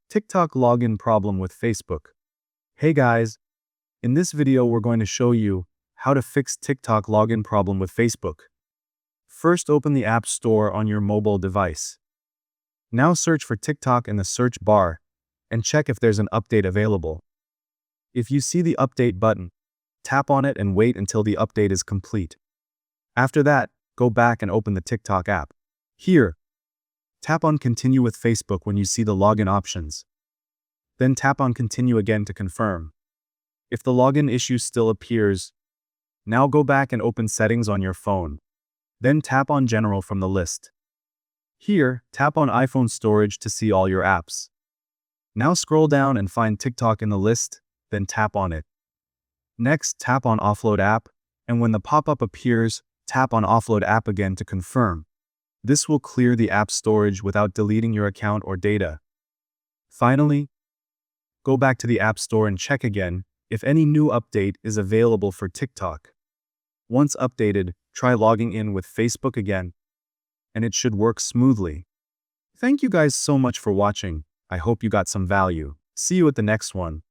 TikTok login problem with Facebook. Hey guys, in this video we're going to show you how to fix TikTok login problem with Facebook. First, open the App Store on your mobile device. Now search for TikTok in the search bar and check if there's an update available. If you see the update button, tap on it and wait until the update is complete. After that, go back and open the TikTok app. Here, tap on Continue with Facebook when you see the login options. Then tap on Continue again to confirm. If the login issue still appears, now go back and open Settings on your phone. Then tap on General from the list. Here, tap on iPhone Storage to see all your apps. Now scroll down and find TikTok in the list, then tap on it. Next, tap on Offload App, and when the pop-up appears, tap on Offload App again to confirm. This will clear the app storage without deleting your account or data. Finally, go back to the App Store and check again if any new update is available for TikTok. Once updated, try logging in with Facebook again, and it should work smoothly. Thank you guys so much for watching. I hope you got some value. See you at the next one.